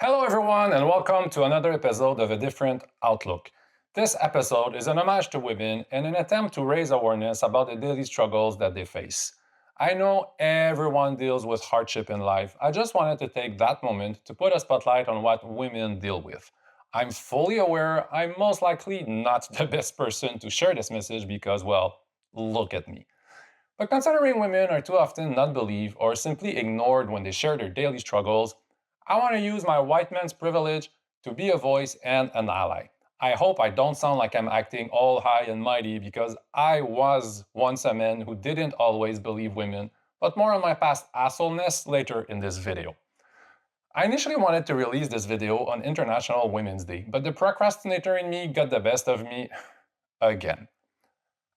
Hello everyone and welcome to another episode of A Different Outlook. This episode is an homage to women and an attempt to raise awareness about the daily struggles that they face. I know everyone deals with hardship in life. I just wanted to take that moment to put a spotlight on what women deal with. I'm fully aware I'm most likely not the best person to share this message because, well, look at me. But considering women are too often not believed or simply ignored when they share their daily struggles, I want to use my white man's privilege to be a voice and an ally. I hope I don't sound like I'm acting all high and mighty because I was once a man who didn't always believe women, but more on my past assholeness later in this video. I initially wanted to release this video on International Women's Day, but the procrastinator in me got the best of me again.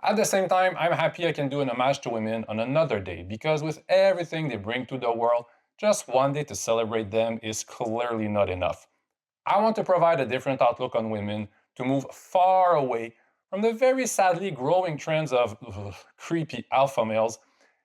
At the same time, I'm happy I can do an homage to women on another day because with everything they bring to the world, just one day to celebrate them is clearly not enough. I want to provide a different outlook on women to move far away from the very sadly growing trends of creepy alpha males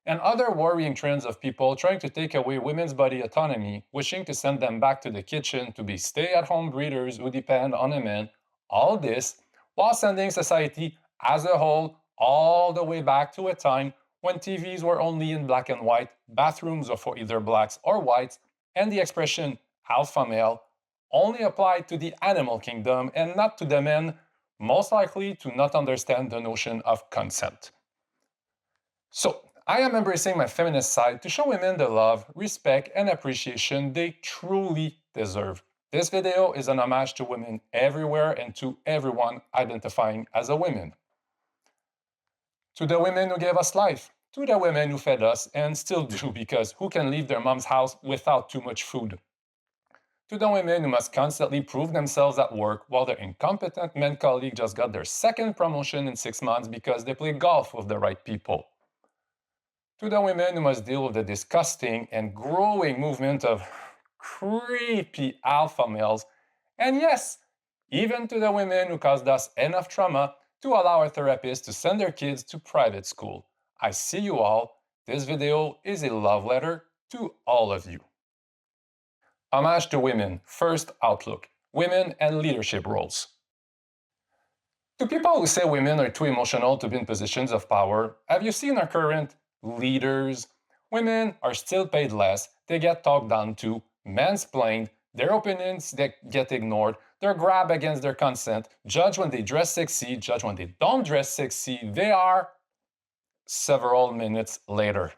and other worrying trends of people trying to take away women's body autonomy, wishing to send them back to the kitchen to be stay-at-home breeders who depend on a man. All this while sending society as a whole all the way back to a time when TVs were only in black and white, bathrooms are for either blacks or whites, and the expression alpha male only applied to the animal kingdom and not to the men, most likely to not understand the notion of consent. So, I am embracing my feminist side to show women the love, respect, and appreciation they truly deserve. This video is an homage to women everywhere and to everyone identifying as a woman. To the women who gave us life, to the women who fed us and still do because who can leave their mom's house without too much food? To the women who must constantly prove themselves at work while their incompetent men colleague just got their second promotion in 6 months because they play golf with the right people. To the women who must deal with the disgusting and growing movement of creepy alpha males, and yes, even to the women who caused us enough trauma to allow our therapists to send their kids to private school. I see you all. This video is a love letter to all of you. Homage to women, first outlook, women and leadership roles. To people who say women are too emotional to be in positions of power, have you seen our current leaders? Women are still paid less, they get talked down to, mansplained, their opinions get ignored, they're grabbed against their consent, judged when they dress sexy, judged when they don't dress sexy, they are several minutes later.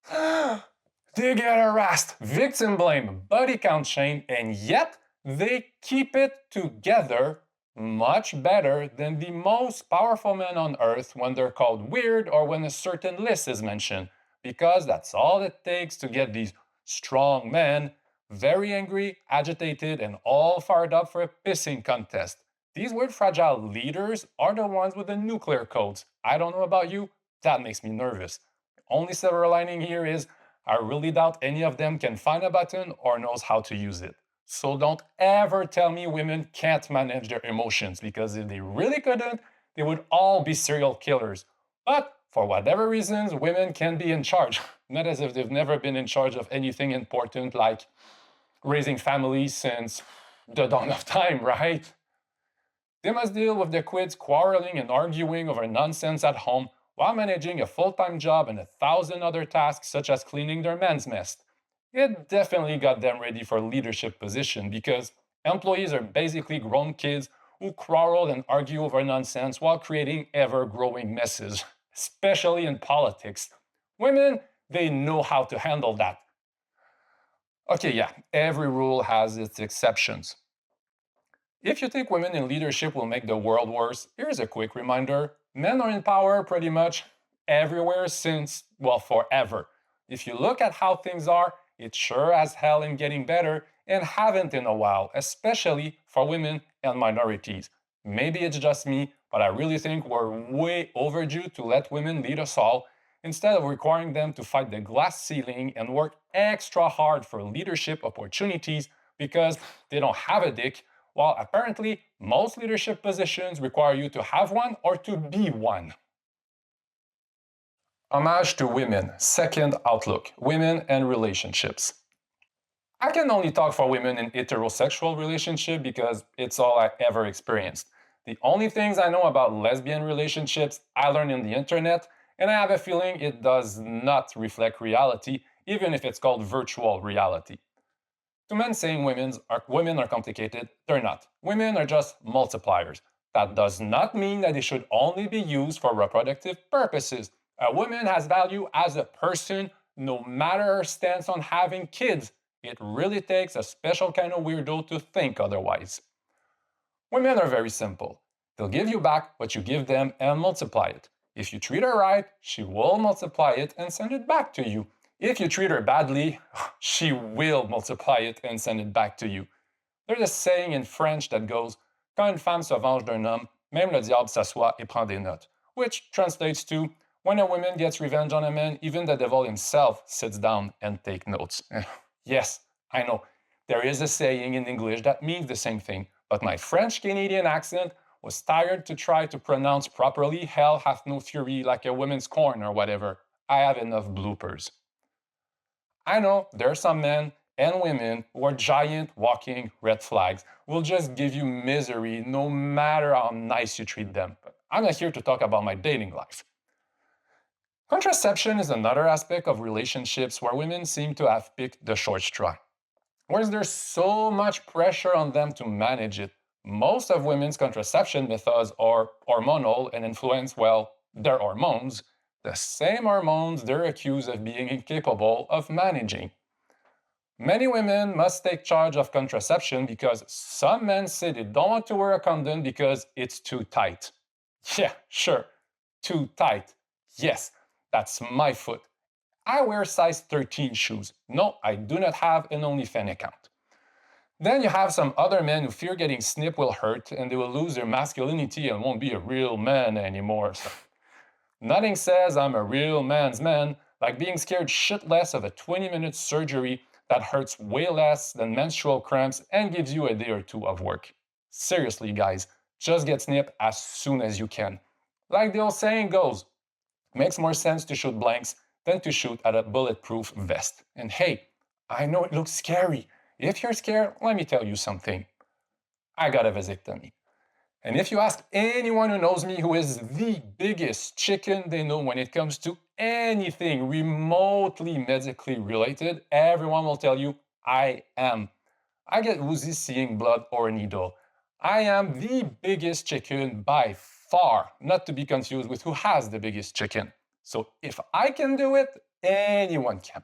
They get harassed, victim blame, body count shame, and yet they keep it together much better than the most powerful men on earth when they're called weird or when a certain list is mentioned, because that's all it takes to get these strong men very angry, agitated, and all fired up for a pissing contest. These weird fragile leaders are the ones with the nuclear codes. I don't know about you, that makes me nervous. The only silver lining here is I really doubt any of them can find a button or knows how to use it. So don't ever tell me women can't manage their emotions, because if they really couldn't, they would all be serial killers. But for whatever reasons, women can be in charge. Not as if they've never been in charge of anything important like raising families since the dawn of time, right? They must deal with their kids quarreling and arguing over nonsense at home while managing a full-time job and 1,000 other tasks such as cleaning their men's mess. It definitely got them ready for leadership position because employees are basically grown kids who quarrel and argue over nonsense while creating ever-growing messes, especially in politics. Women, they know how to handle that. Okay, yeah, every rule has its exceptions. If you think women in leadership will make the world worse, here's a quick reminder. Men are in power pretty much everywhere since, well, forever. If you look at how things are, it sure as hell ain't getting better and haven't in a while, especially for women and minorities. Maybe it's just me, but I really think we're way overdue to let women lead us all instead of requiring them to fight the glass ceiling and work extra hard for leadership opportunities because they don't have a dick, while apparently most leadership positions require you to have one or to be one. Homage to women, second outlook, women and relationships. I can only talk for women in heterosexual relationship because it's all I ever experienced. The only things I know about lesbian relationships I learned on the internet, and I have a feeling it does not reflect reality, even if it's called virtual reality. To men saying women are complicated, they're not. Women are just multipliers. That does not mean that they should only be used for reproductive purposes. A woman has value as a person, no matter her stance on having kids. It really takes a special kind of weirdo to think otherwise. Women are very simple. They'll give you back what you give them and multiply it. If you treat her right, she will multiply it and send it back to you. If you treat her badly, she will multiply it and send it back to you. There's a saying in French that goes, Quand une femme se venge d'un homme, même le diable s'assoit et prend des notes, which translates to, when a woman gets revenge on a man, even the devil himself sits down and takes notes. Yes, I know, there is a saying in English that means the same thing, but my French Canadian accent was tired to try to pronounce properly hell hath no fury like a woman's corn or whatever. I have enough bloopers. I know there are some men and women who are giant walking red flags, will just give you misery no matter how nice you treat them. But I'm not here to talk about my dating life. Contraception is another aspect of relationships where women seem to have picked the short straw. Whereas there's so much pressure on them to manage it, most of women's contraception methods are hormonal and influence, well, their hormones, the same hormones they're accused of being incapable of managing. Many women must take charge of contraception because some men say they don't want to wear a condom because it's too tight. Yeah, sure, too tight. Yes, that's my foot. I wear size 13 shoes. No, I do not have an OnlyFans account. Then you have some other men who fear getting snipped will hurt and they will lose their masculinity and won't be a real man anymore. So, nothing says I'm a real man's man like being scared shitless of a 20-minute surgery that hurts way less than menstrual cramps and gives you a day or two of work. Seriously, guys, just get snipped as soon as you can. Like the old saying goes, makes more sense to shoot blanks than to shoot at a bulletproof vest. And hey, I know it looks scary. If you're scared, let me tell you something. I got a vasectomy. And if you ask anyone who knows me who is the biggest chicken they know when it comes to anything remotely medically related, everyone will tell you I am. I get woozy seeing blood or a needle. I am the biggest chicken by far, not to be confused with who has the biggest chicken. So if I can do it, anyone can.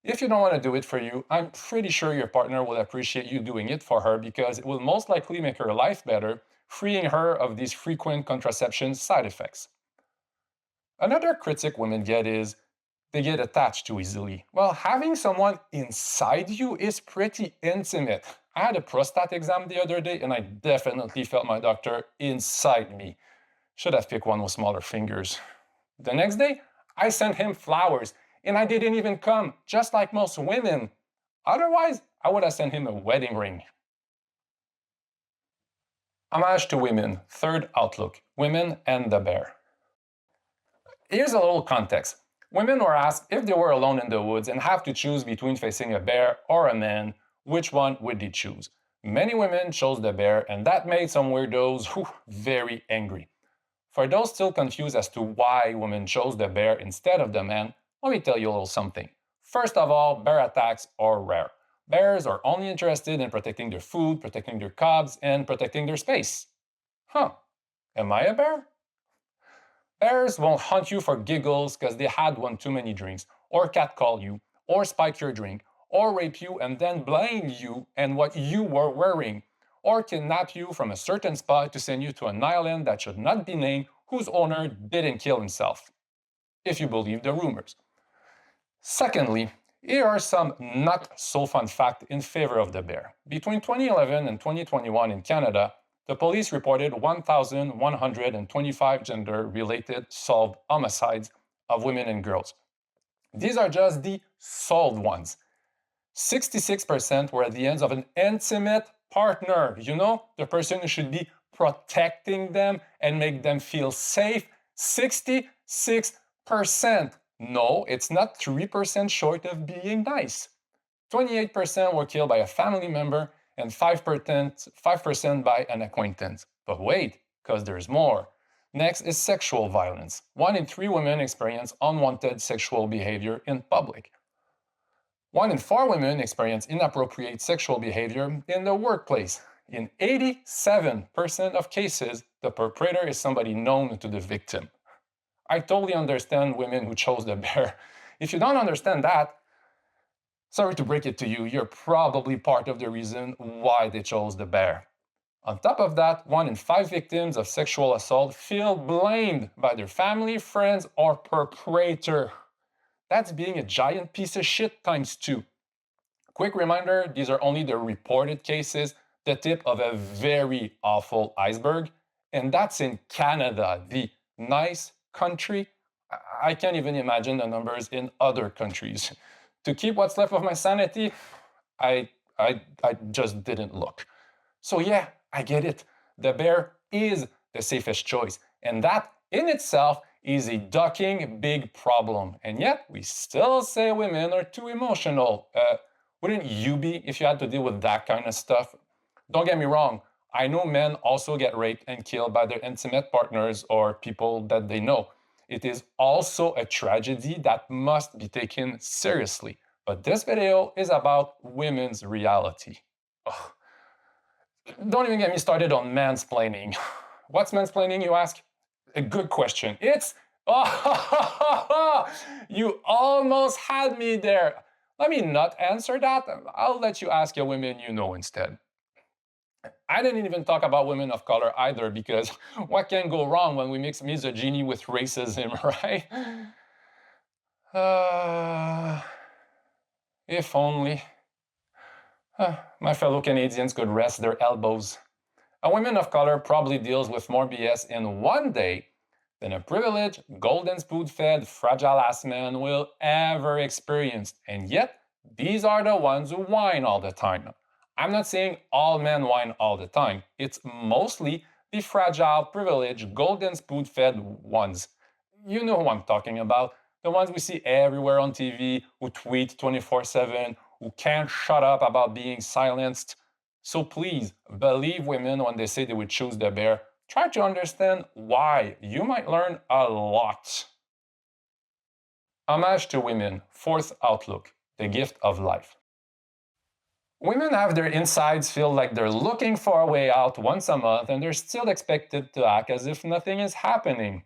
If you don't want to do it for you, I'm pretty sure your partner will appreciate you doing it for her because it will most likely make her life better, freeing her of these frequent contraception side effects. Another critic women get is they get attached too easily. Well, having someone inside you is pretty intimate. I had a prostate exam the other day and I definitely felt my doctor inside me. Should have picked one with smaller fingers. The next day, I sent him flowers and I didn't even come, just like most women. Otherwise, I would have sent him a wedding ring. Homage to women, third outlook, women and the bear. Here's a little context. Women were asked if they were alone in the woods and have to choose between facing a bear or a man, which one would they choose? Many women chose the bear, and that made some weirdos very angry. For those still confused as to why women chose the bear instead of the man, let me tell you a little something. First of all, bear attacks are rare. Bears are only interested in protecting their food, protecting their cubs, and protecting their space. Huh, am I a bear? Bears won't hunt you for giggles because they had one too many drinks, or catcall you, or spike your drink, or rape you and then blame you and what you were wearing, or kidnap you from a certain spot to send you to an island that should not be named whose owner didn't kill himself, if you believe the rumors. Secondly, here are some not so fun facts in favor of the bear. Between 2011 and 2021 in Canada, the police reported 1,125 gender-related solved homicides of women and girls. These are just the solved ones. 66% were at the hands of an intimate partner, the person who should be protecting them and make them feel safe. 66%. No, it's not 3% short of being nice. 28% were killed by a family member, and 5% by an acquaintance. But wait, because there's more. Next is sexual violence. 1 in 3 women experience unwanted sexual behavior in public. 1 in 4 women experience inappropriate sexual behavior in the workplace. In 87% of cases, the perpetrator is somebody known to the victim. I totally understand women who chose the bear. If you don't understand that, sorry to break it to you, you're probably part of the reason why they chose the bear. On top of that, 1 in 5 victims of sexual assault feel blamed by their family, friends, or perpetrator. That's being a giant piece of shit times 2. Quick reminder, these are only the reported cases, the tip of a very awful iceberg, and that's in Canada, the nice country. I can't even imagine the numbers in other countries. To keep what's left of my sanity, I just didn't look. So yeah, I get it. The bear is the safest choice, and that in itself is a ducking big problem. And yet, we still say women are too emotional. Wouldn't you be if you had to deal with that kind of stuff? Don't get me wrong, I know men also get raped and killed by their intimate partners or people that they know. It is also a tragedy that must be taken seriously. But this video is about women's reality. Ugh. Don't even get me started on mansplaining. What's mansplaining, you ask? A good question. It's, you almost had me there. Let me not answer that. I'll let you ask a women you know instead. I didn't even talk about women of color either, because what can go wrong when we mix misogyny with racism, right? If only. My fellow Canadians could rest their elbows. A woman of color probably deals with more BS in one day than a privileged, golden spoon-fed, fragile-ass man will ever experience. And yet, these are the ones who whine all the time. I'm not saying all men whine all the time. It's mostly the fragile, privileged, golden spoon-fed ones. You know who I'm talking about. The ones we see everywhere on TV, who tweet 24/7, who can't shut up about being silenced. So please, believe women when they say they would choose the bear. Try to understand why. You might learn a lot. Homage to women, 4th outlook, the gift of life. Women have their insides feel like they're looking for a way out once a month, and they're still expected to act as if nothing is happening.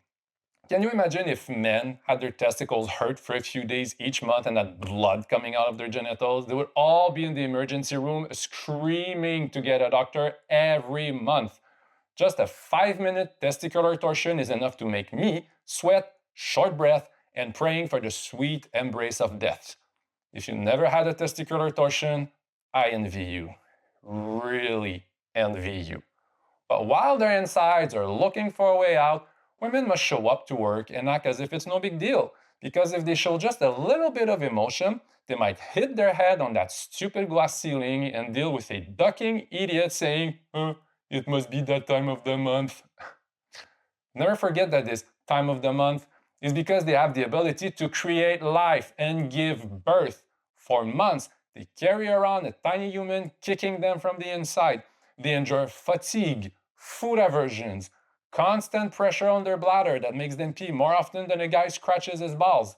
Can you imagine if men had their testicles hurt for a few days each month and had blood coming out of their genitals? They would all be in the emergency room screaming to get a doctor every month. Just a 5-minute testicular torsion is enough to make me sweat, short breath, and praying for the sweet embrace of death. If you never had a testicular torsion, I envy you. Really envy you. But while their insides are looking for a way out, women must show up to work and act as if it's no big deal. Because if they show just a little bit of emotion, they might hit their head on that stupid glass ceiling and deal with a ducking idiot saying, it must be that time of the month. Never forget that this time of the month is because they have the ability to create life and give birth. For months, they carry around a tiny human kicking them from the inside. They endure fatigue, food aversions, constant pressure on their bladder that makes them pee more often than a guy scratches his balls.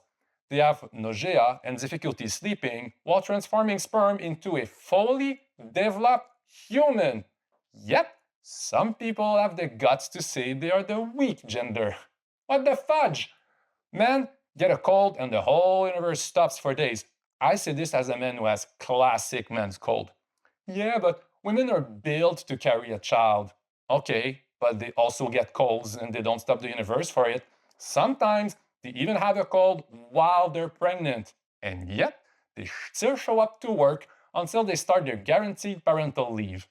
They have nausea and difficulty sleeping while transforming sperm into a fully developed human. Yet, some people have the guts to say they are the weak gender. What the fudge? Men get a cold and the whole universe stops for days. I say this as a man who has classic man's cold. Yeah, but women are built to carry a child. Okay, but they also get colds and they don't stop the universe for it. Sometimes they even have a cold while they're pregnant. And yet, they still show up to work until they start their guaranteed parental leave.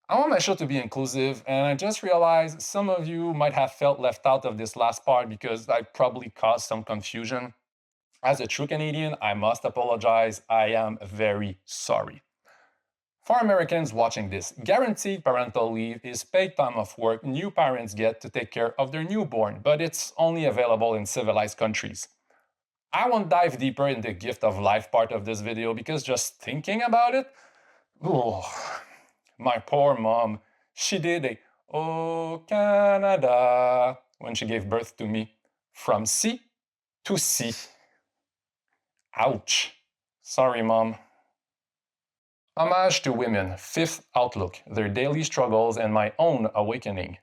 I want my show to be inclusive, and I just realized some of you might have felt left out of this last part because I probably caused some confusion. As a true Canadian, I must apologize. I am very sorry. For Americans watching this, guaranteed parental leave is paid time off work new parents get to take care of their newborn, but it's only available in civilized countries. I won't dive deeper in the gift of life part of this video because just thinking about it, oh, my poor mom, she did a "Oh Canada" when she gave birth to me. From sea to sea. Ouch. Sorry, mom. Homage to women, fifth outlook, their daily struggles and my own awakening.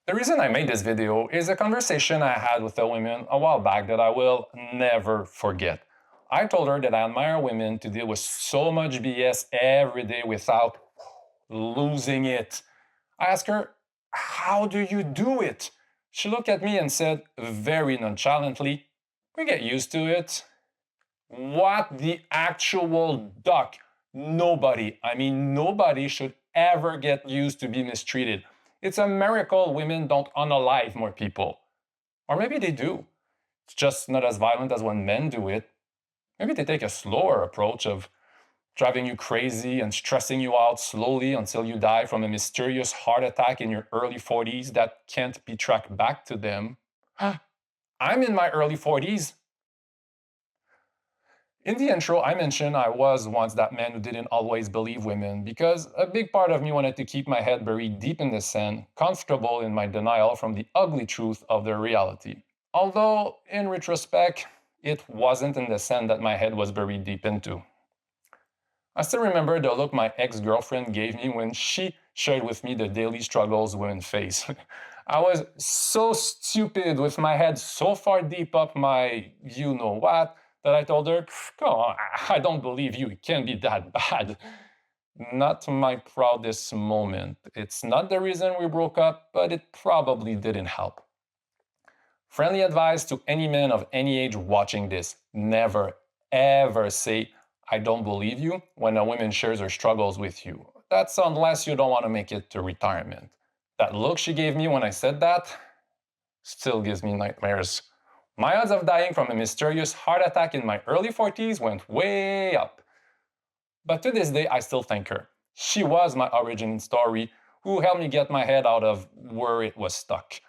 The reason I made this video is a conversation I had with a woman a while back that I will never forget. I told her that I admire women to deal with so much BS every day without losing it. I asked her, "How do you do it?" She looked at me and said, very nonchalantly, "We get used to it." What the actual duck? Nobody, I mean nobody should ever get used to be mistreated. It's a miracle women don't unalive more people. Or maybe they do. It's just not as violent as when men do it. Maybe they take a slower approach of driving you crazy and stressing you out slowly until you die from a mysterious heart attack in your early 40s that can't be tracked back to them. I'm in my early 40s. In the intro, I mentioned I was once that man who didn't always believe women because a big part of me wanted to keep my head buried deep in the sand, comfortable in my denial from the ugly truth of their reality. Although, in retrospect, it wasn't in the sand that my head was buried deep into. I still remember the look my ex-girlfriend gave me when she shared with me the daily struggles women face. I was so stupid with my head so far deep up my you-know-what that I told her, "Oh, I don't believe you, it can't be that bad." Not my proudest moment. It's not the reason we broke up, but it probably didn't help. Friendly advice to any man of any age watching this: never, ever say, "I don't believe you," when a woman shares her struggles with you. That's unless you don't want to make it to retirement. That look she gave me when I said that still gives me nightmares. My odds of dying from a mysterious heart attack in my early 40s went way up. But to this day, I still thank her. She was my origin story who helped me get my head out of where it was stuck.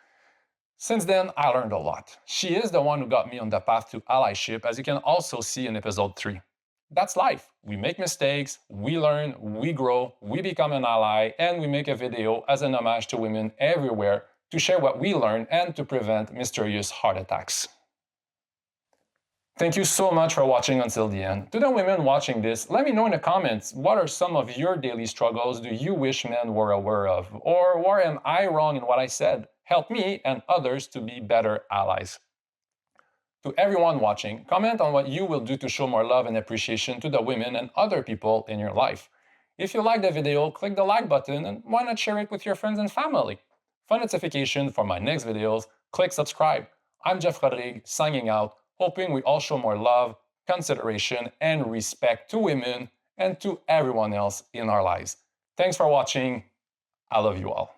Since then, I learned a lot. She is the one who got me on the path to allyship, as you can also see in episode 3. That's life. We make mistakes, we learn, we grow, we become an ally, and we make a video as an homage to women everywhere to share what we learn and to prevent mysterious heart attacks. Thank you so much for watching until the end. To the women watching this, let me know in the comments, what are some of your daily struggles do you wish men were aware of? Or where am I wrong in what I said? Help me and others to be better allies. To everyone watching, comment on what you will do to show more love and appreciation to the women and other people in your life. If you like the video, click the like button and why not share it with your friends and family? For notification for my next videos, click subscribe. I'm Jeff Rodrigue, signing out, hoping we all show more love, consideration, and respect to women and to everyone else in our lives. Thanks for watching. I love you all.